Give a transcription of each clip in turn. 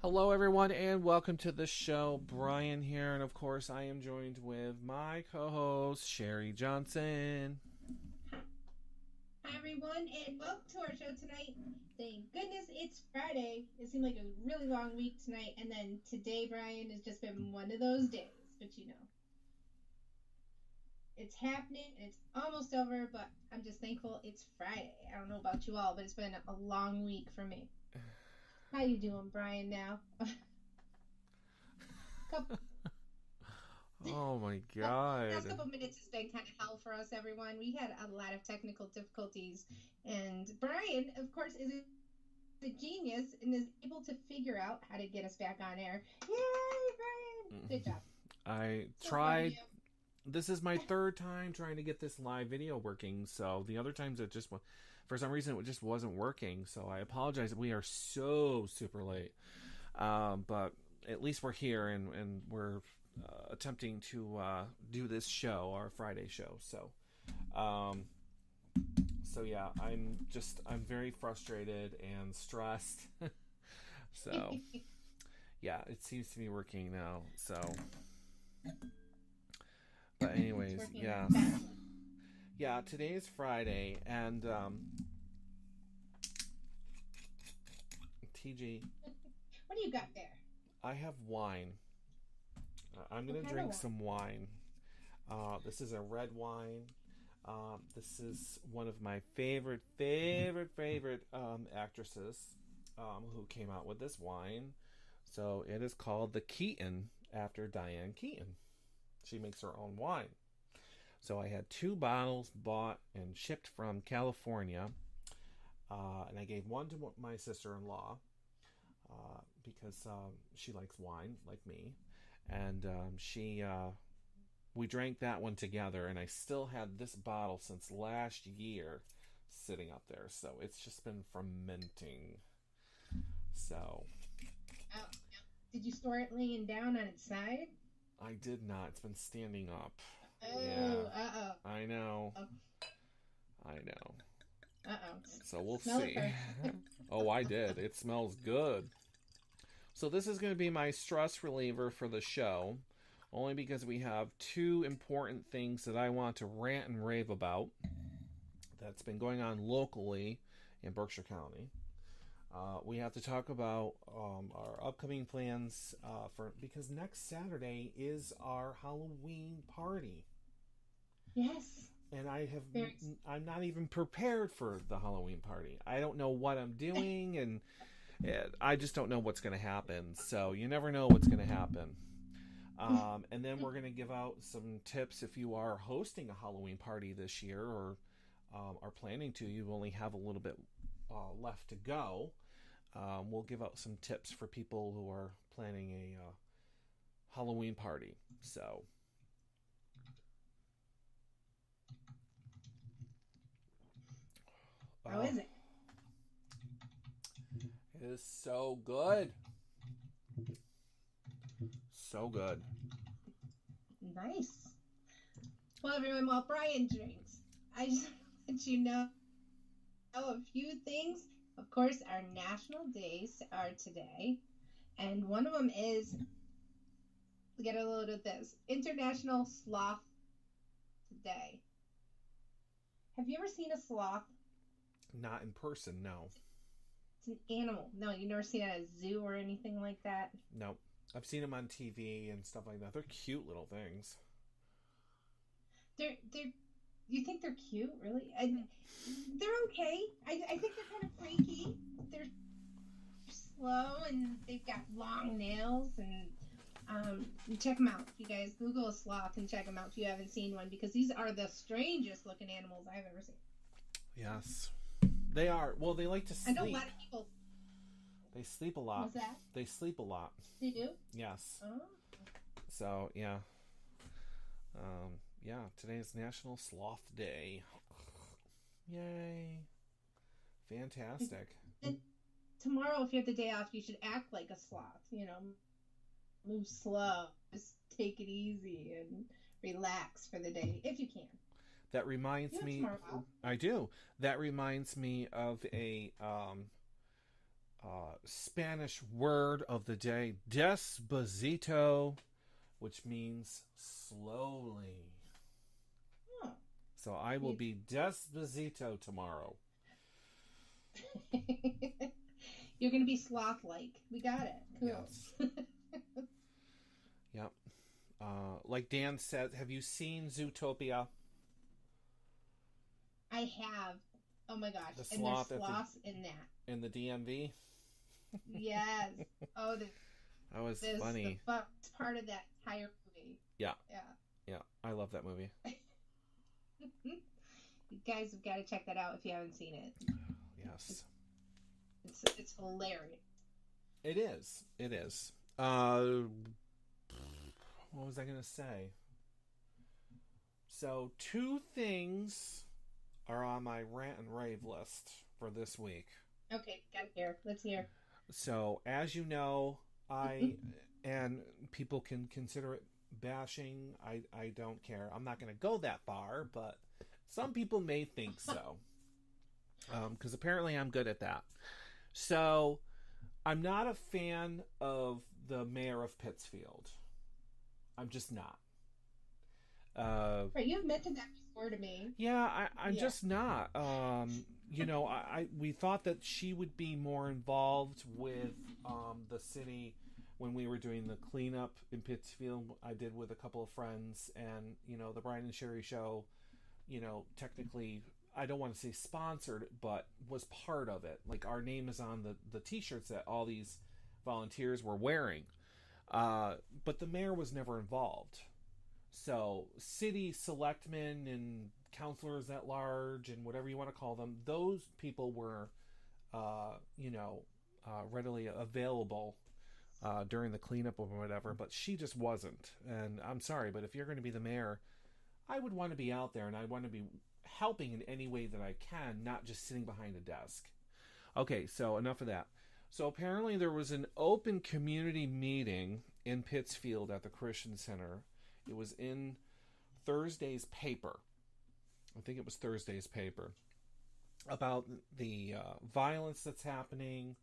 Hello, everyone, and welcome to the show. Brian here, and of course, I am joined with my co-host Sherri Johnson. Hi everyone, and welcome to our show tonight. Thank goodness it's Friday. It seemed like a really long week tonight, and then today, Brian, has just been one of those days. But it's happening and it's almost over. But I'm just thankful it's Friday. I don't know about you all, but it's been a long week for me. How you doing, Brian? Now, couple Oh my last God! couple minutes has been kind of hell for us, everyone. We had a lot of technical difficulties, and Brian, of course, is a genius and is able to figure out how to get us back on air. Yay, Brian! Good job. I So proud of tried. you. This is my third time trying to get this live video working. So the other times it just, for some reason, it just wasn't working. So I apologize. We are so super late, but at least we're here and we're attempting to do this show, our Friday show. Um, so yeah, I'm very frustrated and stressed. So yeah, it seems to be working now. So, but It's anyways, working yeah, fabulous. yeah. Today is Friday, and TG, What do you got there? I have wine. I'm What gonna kind of drink wine? some wine. This is a red wine. This is one of my favorite actresses who came out with this wine. So it is called the Keaton after Diane Keaton. She makes her own wine. So I had two bottles bought and shipped from California, and I gave one to my sister-in-law because she likes wine like me, and she we drank that one together, and I still had this bottle since last year sitting up there. So it's just been fermenting. So Oh, did you store it laying down on its side? I did not. It's been standing up. Yeah, Oh, I know. oh, I know. uh-oh. So we'll Smell it see. first. Oh, I did. It smells good. So this is going to be my stress reliever for the show, only because we have two important things that I want to rant and rave about that's been going on locally in Berkshire County. We have to talk about our upcoming plans for because next Saturday is our Halloween party, Yes. and I have Very. I'm not even prepared for the Halloween party. I don't know what I'm doing, and I just don't know what's going to happen. So you never know what's going to happen. And then we're going to give out some tips if you are hosting a Halloween party this year or are planning to. You only have a little bit left to go. We'll give out some tips for people who are planning a Halloween party. So, How oh, is it? it is so good. So good. Nice. Well, everyone, while Brian drinks, I just want to let you know a few things. Of course, our national days are today, and one of them is get a load of this International Sloth Day. Have you ever seen a sloth? Not in person, no. It's an animal. No, you've never seen it at a zoo or anything like that. No. I've seen them on TV and stuff like that. They're cute little things. They're. You think they're cute, really? They're okay. I think they're kind of freaky. They're slow and they've got long nails and check them out. You guys Google a sloth and check them out if you haven't seen one because these are the strangest looking animals I've ever seen. Yes. They are. Well, they like to I know a lot sleep. of people. They sleep a lot. What's that? They sleep a lot. They do? Yes. Oh. So, yeah. Yeah, today is National Sloth Day. Yay. Fantastic. And tomorrow, if you have the day off, you should act like a sloth. Move slow. Just take it easy and relax for the day if you can. That reminds You have me, tomorrow off. I do. That reminds me of a Spanish word of the day, despacito, which means slowly. Oh, So I will be despacito tomorrow. you're gonna be sloth-like. We got it. Cool. Yes. Yep. Like Dan said, have you seen Zootopia? I have. Oh my gosh! The And there's sloth at sloths in that. in the DMV? Yes. Oh, That was the funny. best part of that entire movie. Yeah. Yeah. Yeah. I love that movie. You guys have got to check that out if you haven't seen it. Yes. It's hilarious. It is. It is. What was I going to say? So, two things are on my rant and rave list for this week. Okay, got to hear. Let's hear. So, as you know, and people can consider it bashing. I don't care. I'm not going to go that far, but some people may think so. Because apparently I'm good at that. So, I'm not a fan of the mayor of Pittsfield. I'm just not. Right, you've mentioned that before to me. Yeah, I'm just not. We thought that she would be more involved with the city when we were doing the cleanup in Pittsfield. I did with a couple of friends, and the Brian Sherri show. Technically, I don't want to say sponsored, but was part of it. Like our name is on the T-shirts that all these volunteers were wearing, but the mayor was never involved. So, city selectmen and counselors at large and whatever you want to call them, those people were, readily available during the cleanup or whatever, but she just wasn't. And I'm sorry, but if you're going to be the mayor, I would want to be out there and I want to be helping in any way that I can, not just sitting behind a desk. Okay, so enough of that. So apparently there was an open community meeting in Pittsfield at the Christian Center. It was in Thursday's paper. I think it was Thursday's paper about the violence that's happening.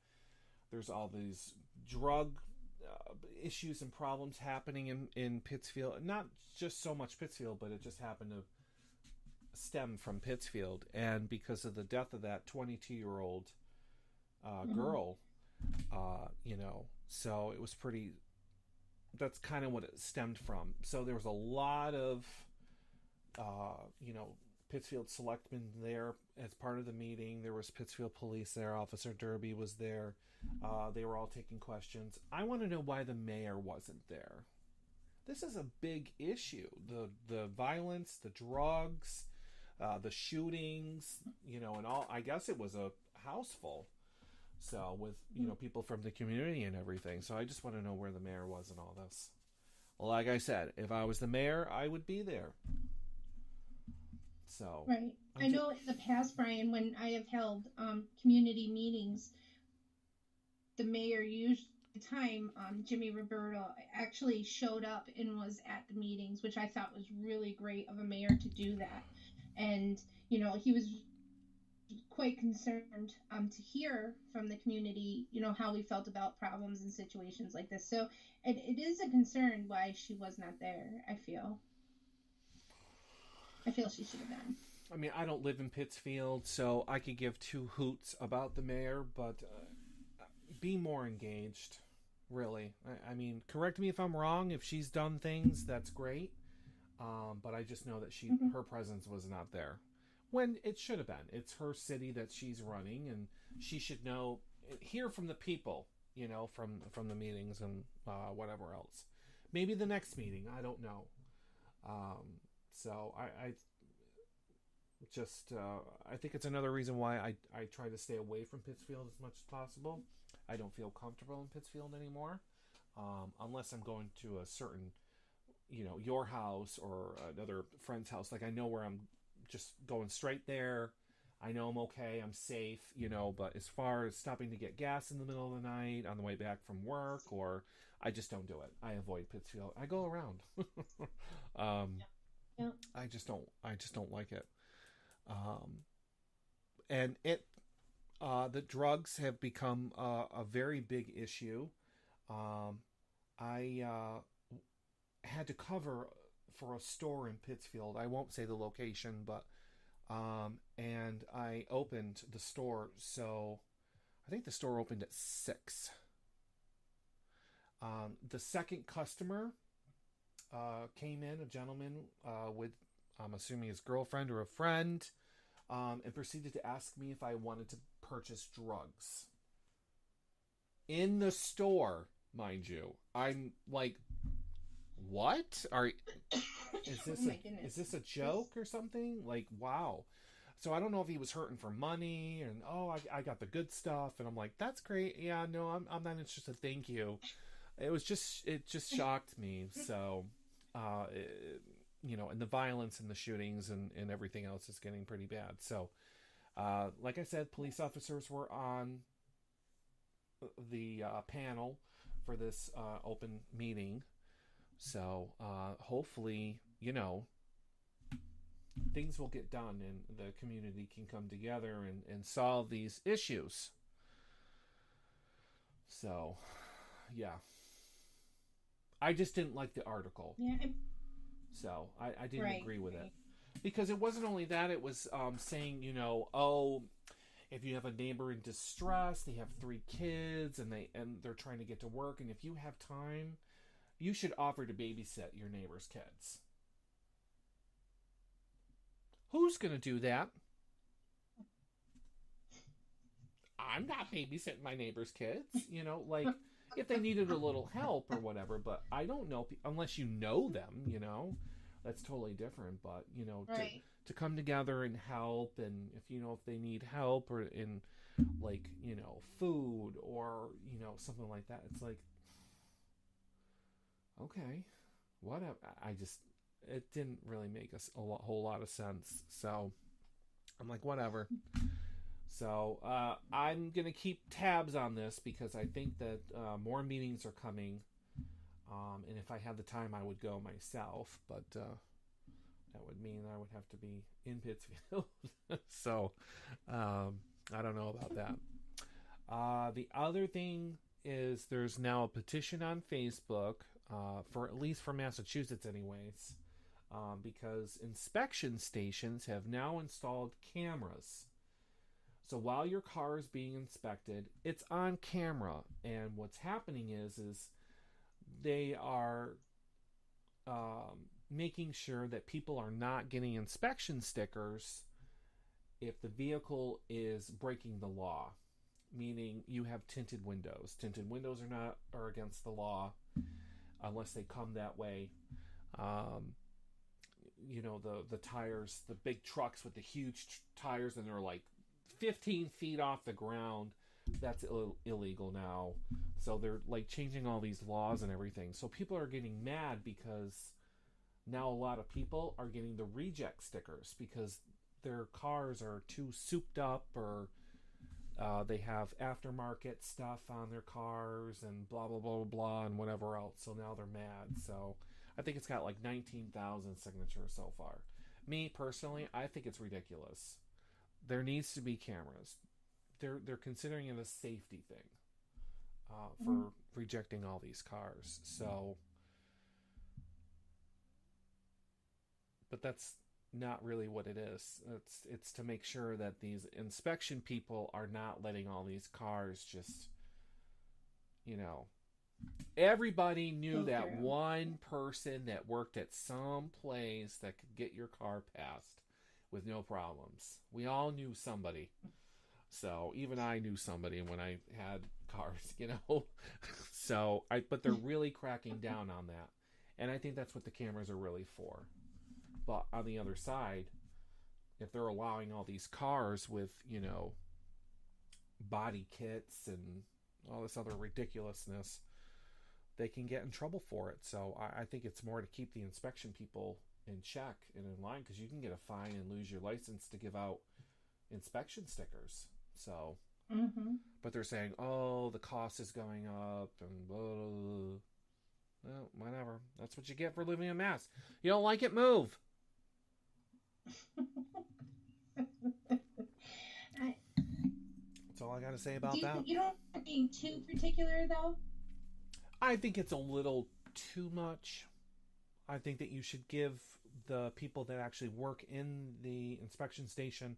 There's all these drug issues and problems happening in Pittsfield. Not just so much Pittsfield, but it just happened to stem from Pittsfield. And because of the death of that 22-year-old girl, so it was pretty... That's kind of what it stemmed from. So there was a lot of, Pittsfield selectmen there as part of the meeting. There was Pittsfield police there. Officer Derby was there. They were all taking questions. I want to know why the mayor wasn't there. This is a big issue. The violence, the drugs, the shootings, and all. I guess it was a house full. So with people from the community and everything. So I just want to know where the mayor was in all this. Well, like I said, if I was the mayor, I would be there. So right. I know in the past, Brian, when I have held community meetings, the mayor usually at the time, Jimmy Roberto, actually showed up and was at the meetings, which I thought was really great of a mayor to do that. And he was quite concerned to hear from the community, how we felt about problems and situations like this. So it is a concern why she was not there, I feel she should have been. I mean, I don't live in Pittsfield, so I could give two hoots about the mayor, but be more engaged, really. I mean, correct me if I'm wrong. If she's done things, that's great. But I just know that her presence was not there. When it should have been. It's her city that she's running, and she should hear from the people, from the meetings and whatever else. Maybe the next meeting, I don't know. So I think it's another reason why I try to stay away from Pittsfield as much as possible. I don't feel comfortable in Pittsfield anymore, unless I'm going to a certain, your house or another friend's house. Like I know where I'm just going straight there. I know I'm okay. I'm safe, but as far as stopping to get gas in the middle of the night on the way back from work, or I just don't do it. I avoid Pittsfield. I go around. Yeah. I just don't like it. And The drugs have become a very big issue. Um, I had to cover for a store in Pittsfield. I won't say the location, but and I opened the store. So I think the store opened at 6. The second customer came in, a gentleman with, I'm assuming his girlfriend or a friend, and proceeded to ask me if I wanted to purchase drugs in the store, mind you. I'm like, what? Is this Oh my goodness. is this a joke or something? Like, wow. So I don't know if he was hurting for money and I got the good stuff, and I'm like, that's great. Yeah, no, I'm not interested. Thank you. It just shocked me. So, and the violence and the shootings and everything else is getting pretty bad. So, like I said, police officers were on the panel for this open meeting. So, hopefully, things will get done and the community can come together and solve these issues. So, yeah. I just didn't like the article. Yeah. So, I didn't Right. agree with it. Right. Because it wasn't only that, it was saying, if you have a neighbor in distress, they have 3 kids and they're trying to get to work, and if you have time, you should offer to babysit your neighbor's kids. Who's going to do that? I'm not babysitting my neighbor's kids, like if they needed a little help or whatever, but I don't know, unless you know them, that's totally different. But, Right. to come together and help, and if they need help or in like, food or, something like that, it's like, okay, whatever. It didn't really make whole lot of sense. So I'm like, whatever. So I'm going to keep tabs on this because I think that more meetings are coming. And if I had the time, I would go myself. But that would mean I would have to be in Pittsfield. So I don't know about that. The other thing is there's now a petition on Facebook, for at least for Massachusetts anyways, because inspection stations have now installed cameras. So while your car is being inspected, it's on camera, and what's happening is they are making sure that people are not getting inspection stickers if the vehicle is breaking the law, meaning you have tinted windows. Tinted windows are against the law unless they come that way. The tires, the big trucks with the huge tires, and they're like 15 feet off the ground, that's illegal now. So they're like changing all these laws and everything. So people are getting mad because now a lot of people are getting the reject stickers because their cars are too souped up, or they have aftermarket stuff on their cars and blah blah blah blah and whatever else. So now they're mad. So I think it's got like 19,000 signatures so far. Me personally, I think it's ridiculous. There needs to be cameras. They're considering it a safety thing for rejecting all these cars. So, but that's not really what it is. It's to make sure that these inspection people are not letting all these cars just, everybody knew that one person that worked at some place that could get your car passed with no problems. We all knew somebody. So even I knew somebody when I had cars, but they're really cracking down on that. And I think that's what the cameras are really for. But on the other side, if they're allowing all these cars with, body kits and all this other ridiculousness, they can get in trouble for it. So I think it's more to keep the inspection people in check and in line, because you can get a fine and lose your license to give out inspection stickers. So, but they're saying, the cost is going up and blah, blah, blah. Well, whatever. That's what you get for living in Mass. You don't like it? Move. all I got to say Do about you that. think you don't being too particular though? I think it's a little too much. I think that you should give the people that actually work in the inspection station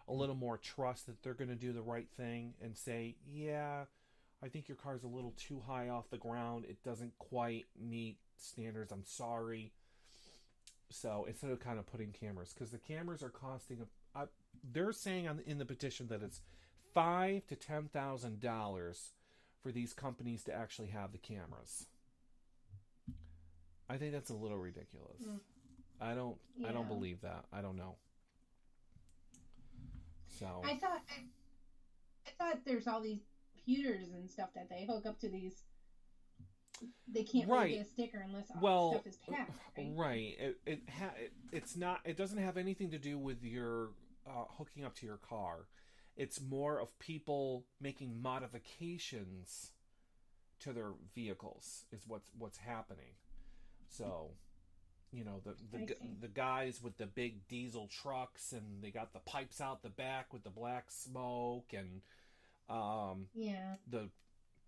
a little more trust that they're going to do the right thing and say, yeah, I think your car's a little too high off the ground. It doesn't quite meet standards. I'm sorry. So instead of kind of putting cameras, because the cameras are costing, they're saying in the petition that it's $5,000 to $10,000 for these companies to actually have the cameras. I think that's a little ridiculous. Mm. I don't Yeah. believe that. I don't know. So I thought there's all these computers and stuff that they hook up to these. They can't really get a sticker unless all the stuff is passed. Right. It's not. It doesn't have anything to do with your hooking up to your car. It's more of people making modifications to their vehicles. Is what's happening. So, the guys with the big diesel trucks and they got the pipes out the back with the black smoke and the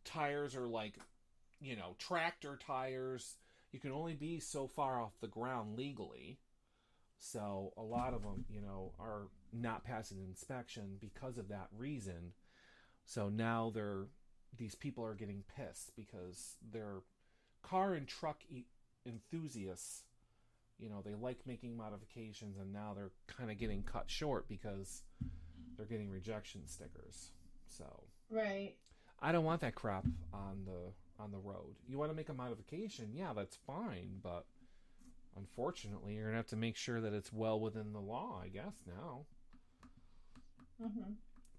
tires are like, tractor tires. You can only be so far off the ground legally. So a lot of them, are not passing inspection because of that reason. So now these people are getting pissed because they're car and truck enthusiasts. They like making modifications, and now they're kind of getting cut short because they're getting rejection stickers. So right. I don't want that crap on the road. You want to make a modification, yeah, that's fine, but unfortunately, you're gonna have to make sure that it's well within the law, I guess. Now,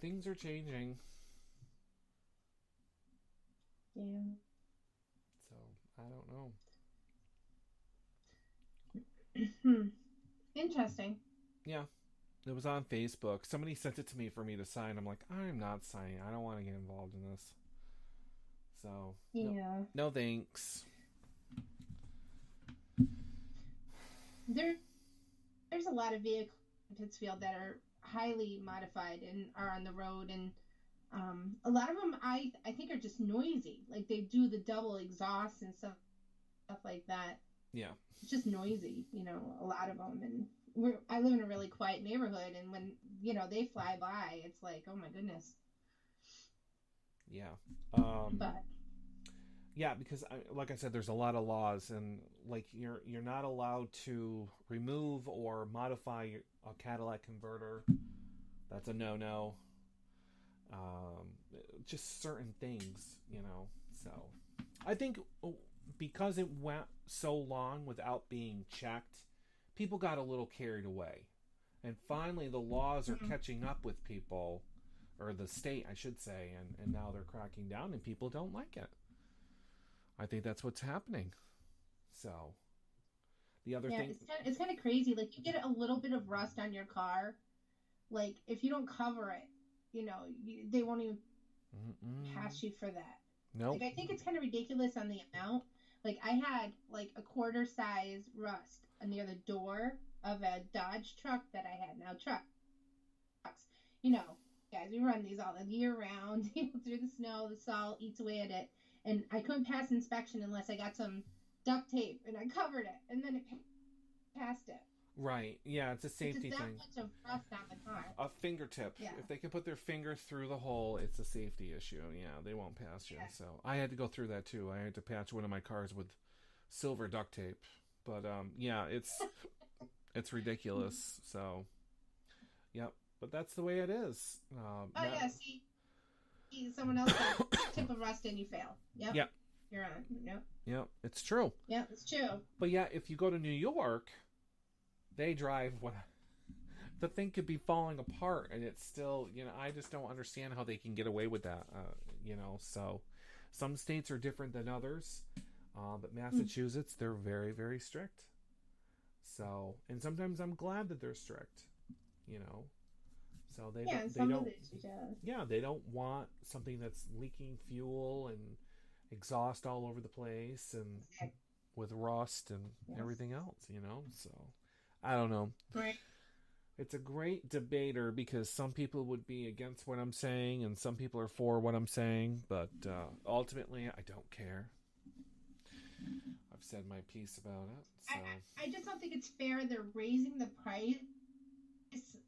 things are changing. Yeah. So I don't know. Interesting. Yeah, it was on Facebook. Somebody sent it to me for me to sign. I'm like, I'm not signing. I don't want to get involved in this. So yeah, no thanks. There's a lot of vehicles in Pittsfield that are highly modified and are on the road, and a lot of them I think are just noisy. Like they do the double exhaust and stuff like that. Yeah, it's just noisy, a lot of them. And I live in a really quiet neighborhood, and when they fly by, it's like, oh my goodness. Yeah. But yeah, because like I said, there's a lot of laws, and like you're not allowed to remove or modify a Cadillac converter. That's a no-no. Just certain things, So I think because it went so long without being checked, people got a little carried away, and finally the laws are catching up with people, or the state, I should say, and now they're cracking down, and people don't like it. I think that's what's happening. So, the other thing... it's kind of crazy. Like, you get a little bit of rust on your car. Like, if you don't cover it, they won't even pass you for that. Nope. Like, I think it's kind of ridiculous on the amount. Like, I had, like, a quarter size rust near the door of a Dodge truck that I had. Now, trucks, guys, we run these all the year round, through the snow, the salt eats away at it. And I couldn't pass inspection unless I got some duct tape and I covered it, and then it passed it. Right. Yeah, it's a safety thing. It's that much of rust on the car. A fingertip. Yeah. If they can put their finger through the hole, it's a safety issue. Yeah, they won't pass you. Yeah. So I had to go through that too. I had to patch one of my cars with silver duct tape. But yeah, it's ridiculous. So, yep. But that's the way it is. Yeah. See, someone else got a tip of rust and you fail. Yep. Yep. You're on. Yep. Yep. It's true. Yeah, it's true. But yeah, if you go to New York, they drive the thing could be falling apart, and it's still, I just don't understand how they can get away with that. So some states are different than others, but Massachusetts, they're very, very strict. So, and sometimes I'm glad that they're strict. So they don't want something that's leaking fuel and exhaust all over the place and with rust and everything else. So I don't know. Right. It's a great debater because some people would be against what I'm saying and some people are for what I'm saying, but ultimately I don't care. I've said my piece about it. So I just don't think it's fair they're raising the price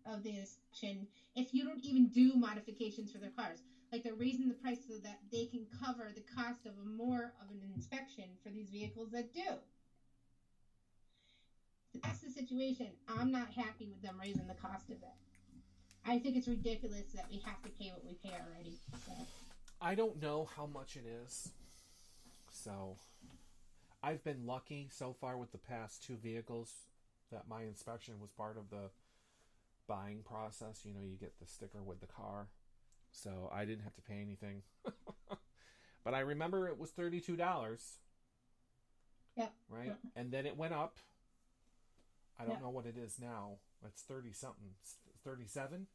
of the inspection if you don't even do modifications for their cars. Like they're raising the price so that they can cover the cost of more of an inspection for these vehicles that do. That's the situation. I'm not happy with them raising the cost of it. I think it's ridiculous that we have to pay what we pay already. So I don't know how much it is. So I've been lucky so far with the past two vehicles that my inspection was part of the buying process. You know, you get the sticker with the car. So I didn't have to pay anything. But I remember it was $32. yeah. Right? Yeah. And then it went up. I don't Yeah. know what it is now. It's 30 something. 37?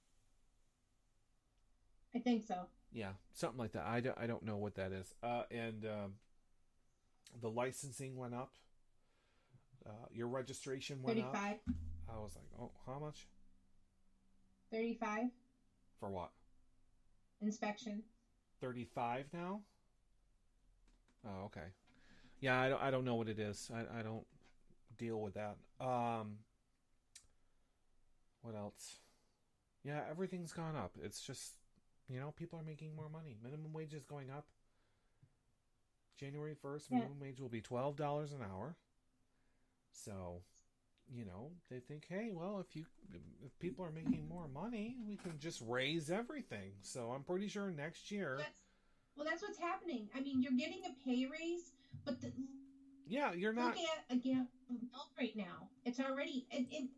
I think so. Yeah, something like that. I don't know what that is. And the licensing went up. Your registration went 35. up. I was like, oh, how much? 35 For what? inspection. 35 now? Oh, okay. Yeah, I don't know what it is. I don't deal with that. What else? Yeah, everything's gone up. It's just, people are making more money. Minimum wage is going up. January 1st, minimum wage will be $12 an hour. So, they think, hey, well, if people are making more money, we can just raise everything. So I'm pretty sure next year. That's what's happening. I mean, you're getting a pay raise, but you're not. Look at milk right now. It's already in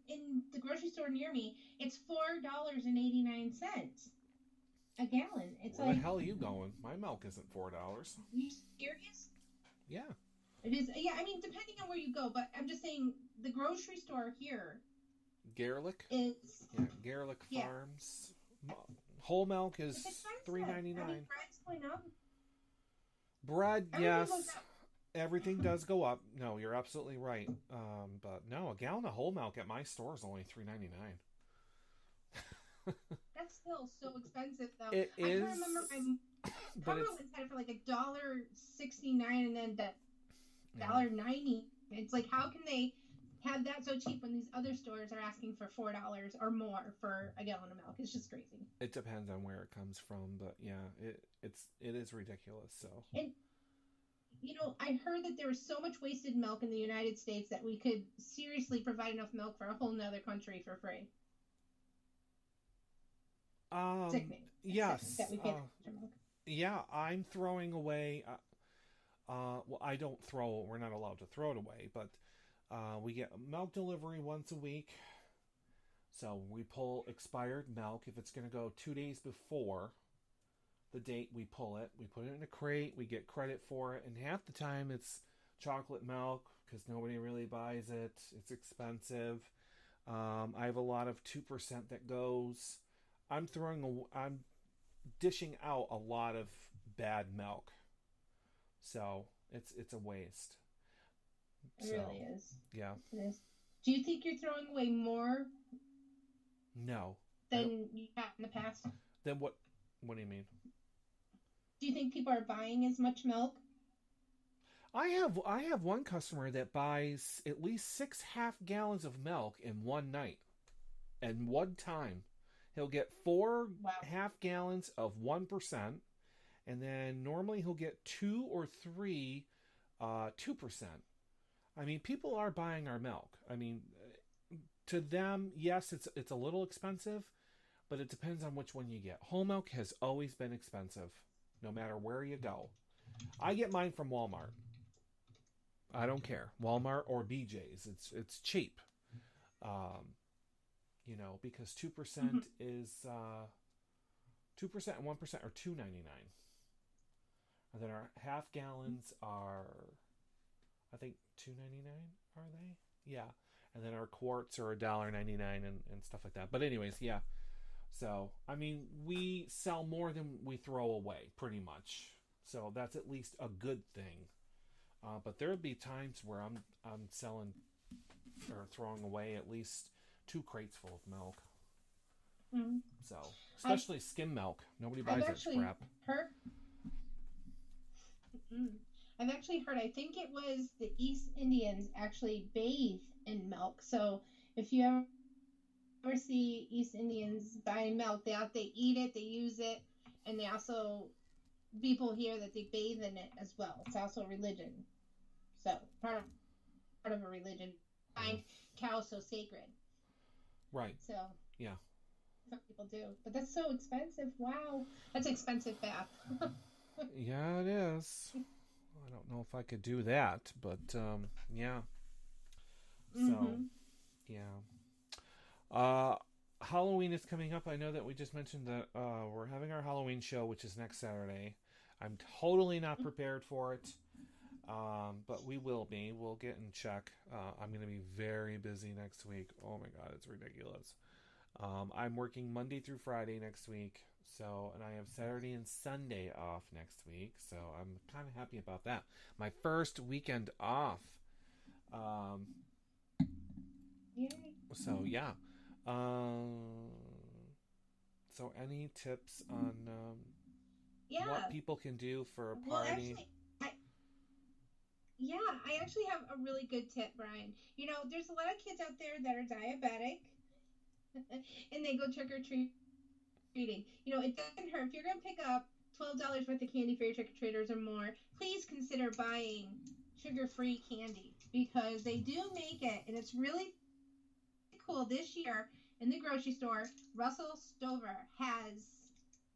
the grocery store near me. It's $4.89 a gallon. It's Where like, the hell are you going? My milk isn't $4. you serious? Yeah. It is. Yeah, I mean, depending on where you go, but I'm just saying the grocery store here. Garlic. Is Garlic Farms. Whole milk is $3.99. I mean, bread's going up. Bread, Everything yes. goes up. Everything does go up. No, you're absolutely right. But no, a gallon of whole milk at my store is only $3.99. That's still so expensive, though. It I is. can remember But it's had it for like $1.69 and then $1.90. It's like, how can they have that so cheap when these other stores are asking for $4 or more for a gallon of milk? It's just crazy. It depends on where it comes from, but yeah, it is ridiculous. So. And I heard that there was so much wasted milk in the United States that we could seriously provide enough milk for a whole nother country for free. Sickening. Yes. Sickening that we can't milk. Yeah, I'm throwing away. Well, I don't throw. We're not allowed to throw it away, but we get milk delivery once a week. So we pull expired milk. If it's going to go 2 days before the date we pull it, we put it in a crate. We get credit for it, and half the time it's chocolate milk because nobody really buys it. It's expensive. I have a lot of 2% that goes. I'm dishing out a lot of bad milk, so it's a waste. It really is. Yeah. It is. Do you think you're throwing away more? No. Than you have in the past? Then what? What do you mean? Do you think people are buying as much milk? I have one customer that buys at least 6 half gallons of milk in one night, and one time. He'll get 4 half gallons of 1%, and then normally he'll get 2 or 3 2%. I mean, people are buying our milk. I mean, to them, yes, it's a little expensive, but it depends on which one you get. Whole milk has always been expensive, no matter where you go. I get mine from Walmart. I don't care, Walmart or BJ's. It's cheap. Because 2% is 2% and 1% are $2.99, and then our half gallons are, I think, $2.99. Are they? Yeah, and then our quarts are $1.99 and stuff like that. But anyways, yeah. So I mean, we sell more than we throw away, pretty much. So that's at least a good thing. But there'll be times where I'm selling or throwing away at least 2 crates full of milk. Mm. So, I've especially skim milk. Nobody I've buys that actually crap. heard. Mm, I've actually heard. I think it was the East Indians actually bathe in milk. So if you ever see East Indians buying milk, they eat it, they use it, and they also people here that they bathe in it as well. It's also a religion. So part of a religion. Mm. Find cows so sacred. Right. So Yeah. some people do, but that's so expensive. Wow, that's expensive bath. Yeah, it is. I don't know if I could do that, but yeah. So, Mm-hmm. yeah. Uh, Halloween is coming up. I know that we just mentioned that we're having our Halloween show, which is next Saturday. I'm totally not prepared for it, but we will be. We'll get in check. I'm going to be very busy next week. Oh my God, it's ridiculous. I'm working Monday through Friday next week, so and I have Saturday and Sunday off next week, so I'm kind of happy about that. My first weekend off. Um, Yay. so yeah. Um, so any tips on what Yeah. people can do for a Well, party? actually, I yeah, I actually have a really good tip, Brian. You know, there's a lot of kids out there that are diabetic, and they go trick or treating. You know, it doesn't hurt if you're going to pick up $12 worth of candy for your trick or treaters or more. Please consider buying sugar-free candy because they do make it, and it's really cool. This year in the grocery store, Russell Stover has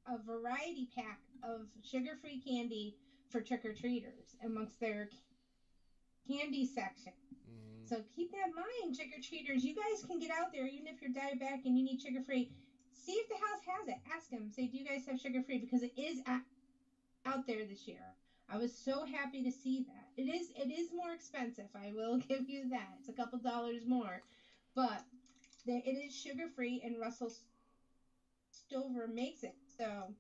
a variety pack of sugar-free candy for trick or treaters amongst their candy section. Mm, So keep that in mind, trick or treaters. You guys can get out there, even if you're diabetic and you need sugar free. See if the house has it. Ask them. Say, do you guys have sugar free? Because it is out there this year. I was so happy to see that. It is more expensive. I will give you that. It's a couple dollars more, but it is sugar free, and Russell Stover makes it. So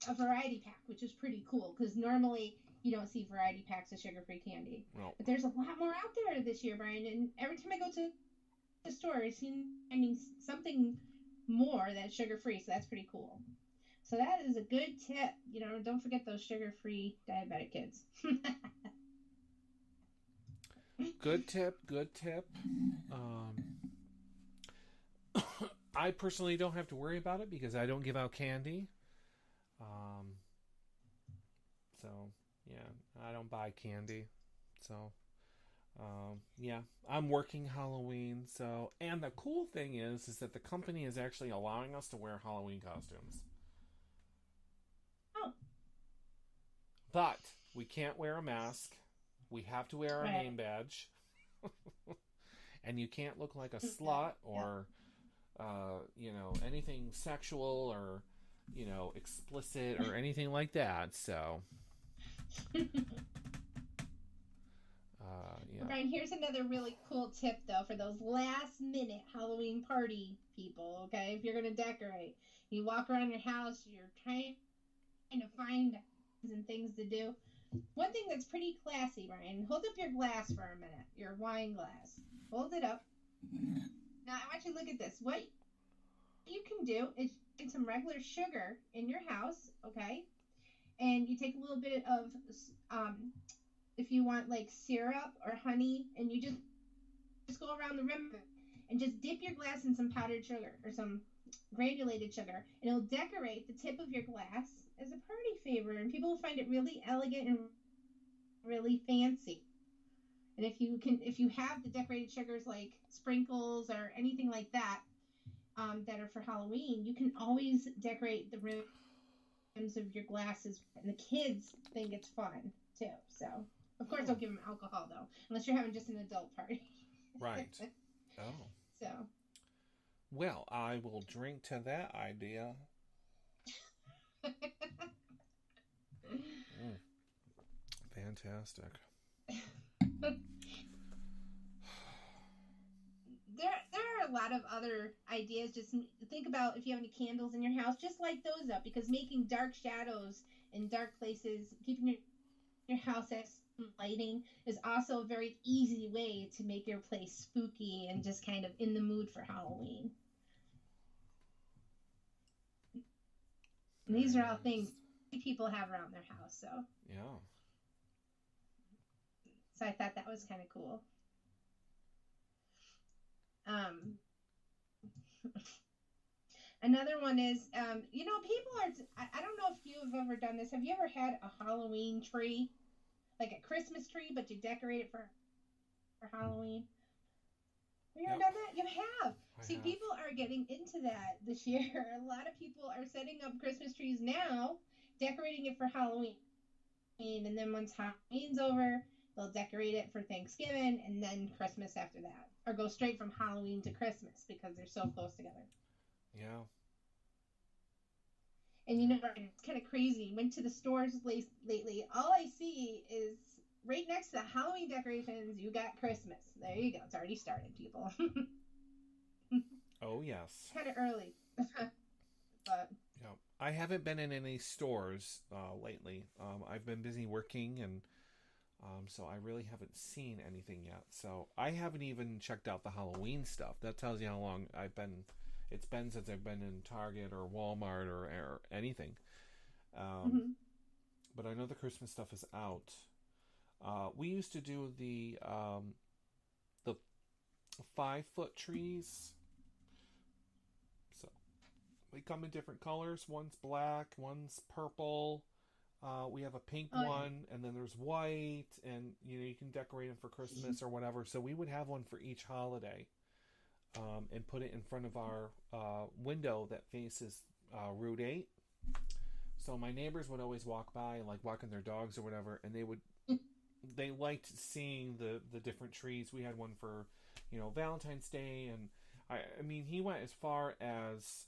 a variety pack, which is pretty cool because normally you don't see variety packs of sugar-free candy. well, But there's a lot more out there this year, Brian. And every time I go to the store, I see finding something more that's sugar-free. So that's pretty cool. So that is a good tip. You know, don't forget those sugar-free diabetic kids. good tip. Good tip. Um, I personally don't have to worry about it because I don't give out candy. Um, so yeah, I don't buy candy. So yeah, I'm working Halloween. So and the cool thing is that the company is actually allowing us to wear Halloween costumes, Oh, but we can't wear a mask. We have to wear our right. name badge, and you can't look like a Yeah. slut Yeah. or anything sexual or explicit or anything like that. So yeah. Brian, here's another really cool tip, though, for those last minute Halloween party people, okay? If you're going to decorate, you walk around your house, you're trying to find and things to do. One thing that's pretty classy, Brian, hold up your glass for a minute, your wine glass. Hold it up. Now, I want you to look at this. What you can do is get some regular sugar in your house, okay? And you take a little bit of, if you want like syrup or honey, and you just go around the rim and just dip your glass in some powdered sugar or some granulated sugar, and it'll decorate the tip of your glass as a party favor, and people will find it really elegant and really fancy. And if you have the decorated sugars like sprinkles or anything like that, that are for Halloween, you can always decorate the rims of your glasses, and the kids think it's fun too. So, of course, Oh, don't give them alcohol though, unless you're having just an adult party. right. Oh. So, Well, I will drink to that idea. Mm, fantastic. there are a lot of other ideas. Just think about if you have any candles in your house, just light those up because making dark shadows in dark places, keeping your house as lighting is also a very easy way to make your place spooky and just kind of in the mood for Halloween. And these Very are all things nice. people have around their house, Yeah. so I thought that was kind of cool. Um, Another one is, people are. I don't know if you have ever done this. Have you ever had a Halloween tree, like a Christmas tree, but you decorate it for Halloween? Have you ever Yep. done that? You have. I See, have. people are getting into that this year. A lot of people are setting up Christmas trees now, decorating it for Halloween. And then once Halloween's over, they'll decorate it for Thanksgiving and then Christmas after that. Or go straight from Halloween to Christmas because they're so close together. Yeah. And Yeah. it's kind of crazy. Went to the stores lately. All I see is right next to the Halloween decorations, you got Christmas. There you go. It's already started, people. Oh yes. Kind of early. But Yep. I haven't been in any stores lately. I've been busy working, and so I really haven't seen anything yet. So I haven't even checked out the Halloween stuff. That tells you how long I've been. It's been since I've been in Target or Walmart or anything. Um, mm-hmm. but I know the Christmas stuff is out. We used to do the 5 foot trees. So they come in different colors. One's black, one's purple. We have a pink Oh yeah. one, and then there's white, and you can decorate them for Christmas or whatever. So we would have one for each holiday, and put it in front of our window that faces Route 8. So my neighbors would always walk by, like walking their dogs or whatever, and they liked seeing the different trees. We had one for Valentine's Day, and I mean he went as far as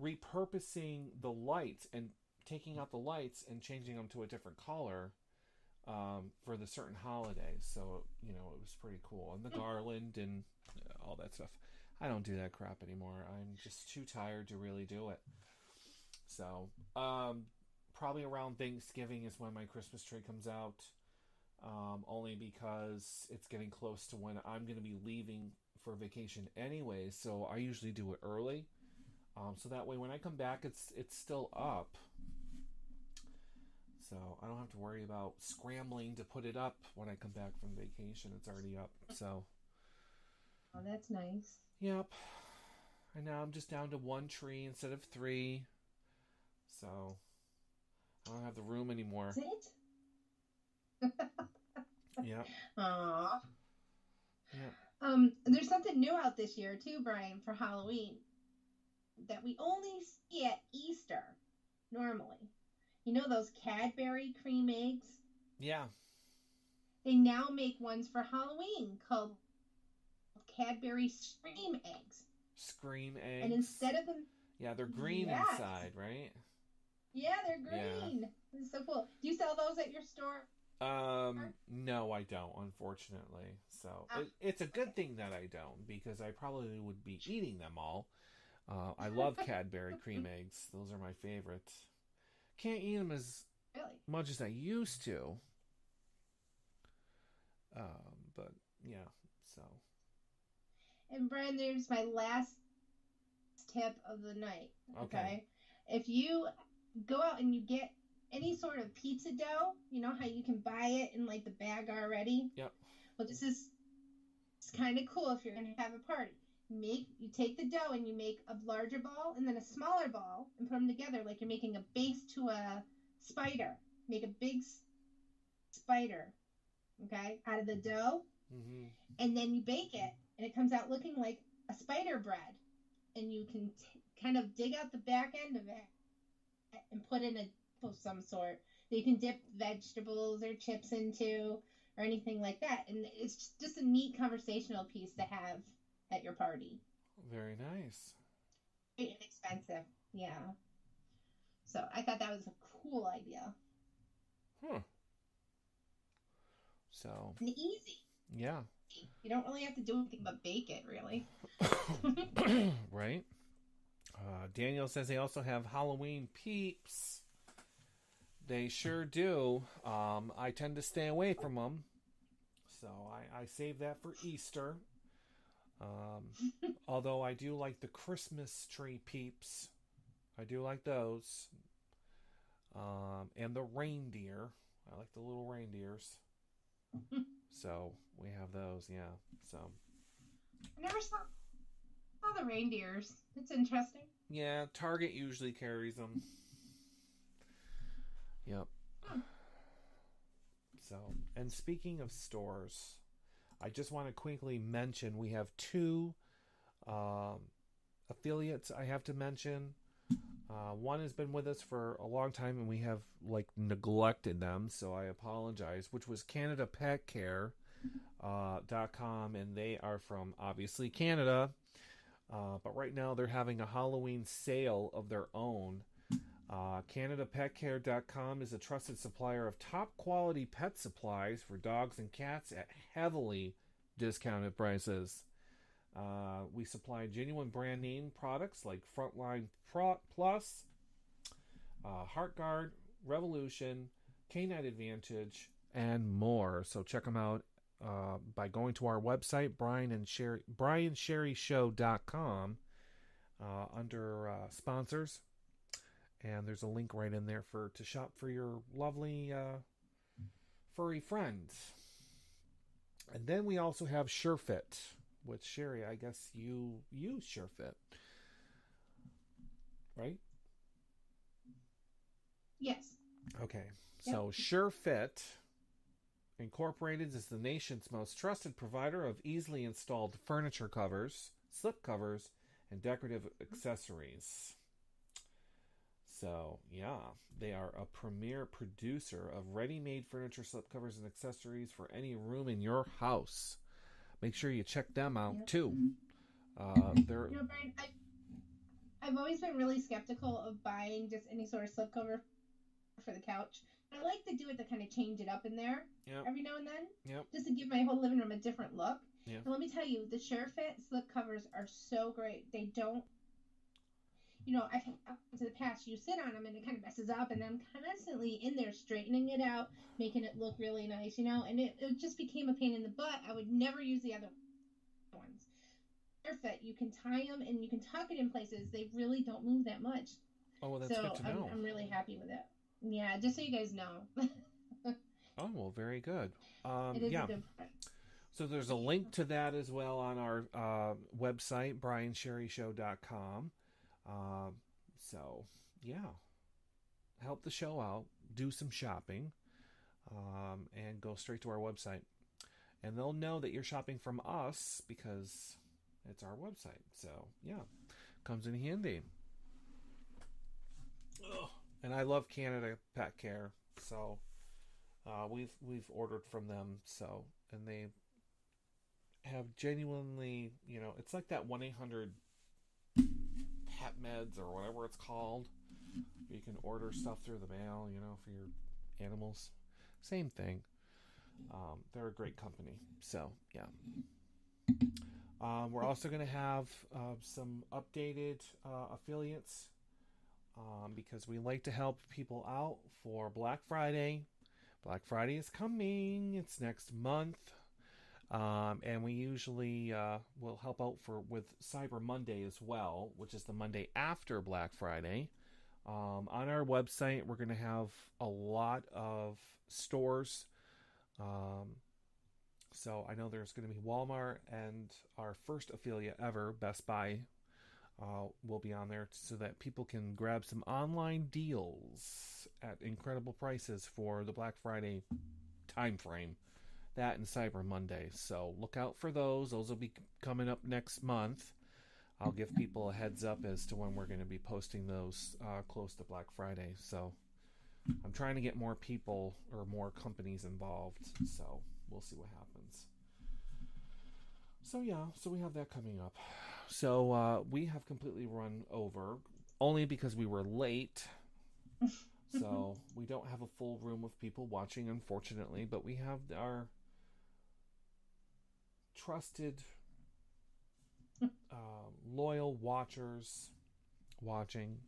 repurposing the lights and taking out the lights and changing them to a different color for the certain holidays. So it was pretty cool, and the garland and all that stuff. I don't do that crap anymore. I'm just too tired to really do it. So probably around Thanksgiving is when my Christmas tree comes out. Only because it's getting close to when I'm going to be leaving for vacation anyway. So I usually do it early. So that way when I come back, it's still up. So I don't have to worry about scrambling to put it up when I come back from vacation. It's already up. So Oh, that's nice. yep. And now I'm just down to 1 tree instead of 3. So I don't have the room anymore. Is it? Yep. Aww. Yep. There's something new out this year too, Brian, for Halloween that we only see at Easter normally. You know those Cadbury cream eggs? Yeah. They now make ones for Halloween called Cadbury Scream Eggs. Scream And eggs. instead of them, Yeah, they're green yes, inside, right? yeah, they're Yeah. green. It's so cool. Do you sell those at your store? No, I don't, unfortunately. So it's a good Okay. thing that I don't, because I probably would be eating them all. I love Cadbury cream eggs; those are my favorite. Can't eat them as Really? much as I used to. But yeah, so And Brian, there's my last tip of the night. okay. Okay. If you go out and you get any sort of pizza dough, you know how you can buy it in like the bag already? Yep. Well, this is it's kind of cool if you're going to have a party. You take the dough and you make a larger ball and then a smaller ball and put them together like you're making a base to a spider. Make a big spider, okay, out of the dough, Mm-hmm. and then you bake it, and it comes out looking like a spider bread. And you can kind of dig out the back end of it and put in a dip of some sort that you can dip vegetables or chips into or anything like that. And it's just a neat conversational piece to have at your party. Very nice. Inexpensive. Yeah. So I thought that was a cool idea. Huh. So And easy. yeah. You don't really have to do anything but bake it, really. Right. Daniel says they also have Halloween peeps. They sure do. I tend to stay away from them, so I save that for Easter. Although I do like the Christmas tree peeps. I do like those. And the reindeer. I like the little reindeers. So we have those, yeah. So I never saw the reindeers. It's interesting. yeah, Target usually carries them. Yep. Hmm. So, and speaking of stores, I just want to quickly mention we have two um, affiliates I have to mention. One has been with us for a long time and we have like neglected them, so I apologize, which was CanadaPetCare.com, and they are from obviously Canada. But right now they're having a Halloween sale of their own. CanadaPetCare.com is a trusted supplier of top quality pet supplies for dogs and cats at heavily discounted prices. We supply genuine brand name products like Frontline Plus, HeartGuard, Revolution, Canine Advantage, and more. So check them out by going to our website, BrianSherriShow.com, under sponsors. And there's a link right in there to shop for your lovely furry friends. And then we also have SureFit, which Sherri, I guess you use SureFit, right? Yes. Okay. Yep. So SureFit Incorporated is the nation's most trusted provider of easily installed furniture covers, slip covers, and decorative accessories. So, yeah, they are a premier producer of ready-made furniture, slipcovers, and accessories for any room in your house. Make sure you check them out, too. They're... You know, Brian, I've always been really skeptical of buying just any sort of slipcover for the couch. I like to do it to kind of change it up in there every now and then, just to give my whole living room a different look. And let me tell you, the SureFit slipcovers are so great. They don't, you know, I've had in the past, you sit on them and it kind of messes up, and I'm constantly in there straightening it out, making it look really nice, you know, and it just became a pain in the butt. I would never use the other ones. SureFit, you can tie them and you can tuck it in places. They really don't move that much. Oh, well, that's good to know. I'm really happy with it. Yeah, just so you guys know. Oh, well, very good. It is a good product. So there's a link to that as well on our website, BrianSherriShow.com. So, yeah. Help the show out. Do some shopping. And go straight to our website. And they'll know that you're shopping from us because it's our website. So, yeah. Comes in handy. Ugh. And I love Canada Pet Care. So, we've ordered from them. So, and they have genuinely, you know, it's like that 1-800 pet meds or whatever it's called. You can order stuff through the mail, you know, for your animals. Same thing. They're a great company. So, yeah. We're also going to have some updated affiliates because we like to help people out for Black Friday. Black Friday is coming. It's next month. And we usually will help out with Cyber Monday as well, which is the Monday after Black Friday. On our website, we're going to have a lot of stores. So I know there's going to be Walmart, and our first affiliate ever, Best Buy, will be on there so that people can grab some online deals at incredible prices for the Black Friday time frame. That and Cyber Monday. So look out for those. Those will be coming up next month. I'll give people a heads up as to when we're going to be posting those close to Black Friday. So I'm trying to get more people or more companies involved. So we'll see what happens. So yeah, so we have that coming up. So we have completely run over only because we were late. So we don't have a full room of people watching, unfortunately, but we have our trusted, loyal watchers watching.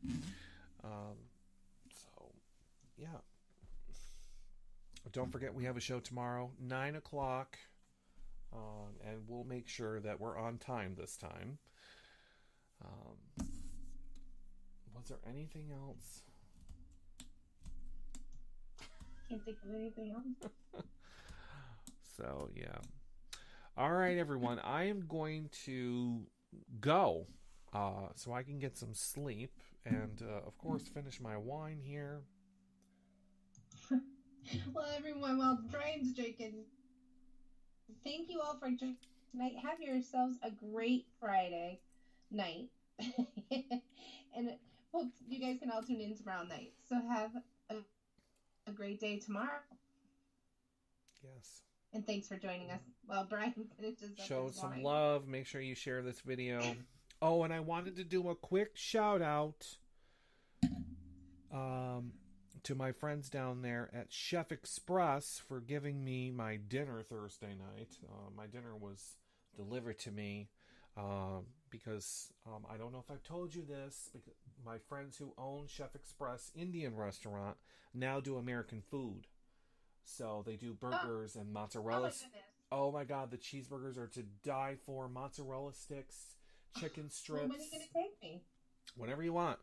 So, yeah. don't forget we have a show tomorrow, 9 o'clock. And we'll make sure that we're on time this time. Was there anything else? Can't think of anything else. So, yeah. All right, everyone. I am going to go so I can get some sleep and, of course, finish my wine here. Well, everyone, while Brian's drinking, thank you all for joining tonight. Have yourselves a great Friday night. And hope you guys can all tune in tomorrow night. So have a great day tomorrow. Yes. And thanks for joining us while Brian finishes up Show his some wine. love. Make sure you share this video. Oh, and I wanted to do a quick shout out to my friends down there at Chef Express for giving me my dinner Thursday night. My dinner was delivered to me because I don't know if I've told you this, because my friends who own Chef Express Indian restaurant now do American food. So they do burgers and mozzarella. Oh my God, the cheeseburgers are to die for. Mozzarella sticks, chicken strips. Well, when are you going to take me? Whenever you want.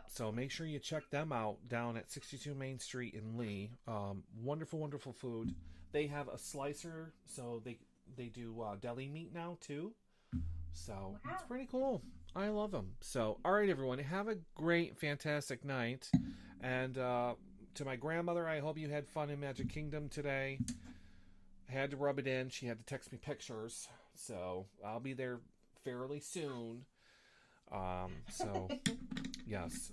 So make sure you check them out down at 62 Main Street in Lee. Wonderful, wonderful food. They have a slicer, so they do deli meat now too. So It's pretty cool. I love them. So, all right, everyone, have a great, fantastic night. And to my grandmother, I hope you had fun in Magic Kingdom today. I had to rub it in. She had to text me pictures. So I'll be there fairly soon. So, yes.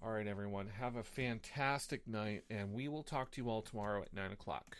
All right, everyone. Have a fantastic night, and we will talk to you all tomorrow at 9 o'clock.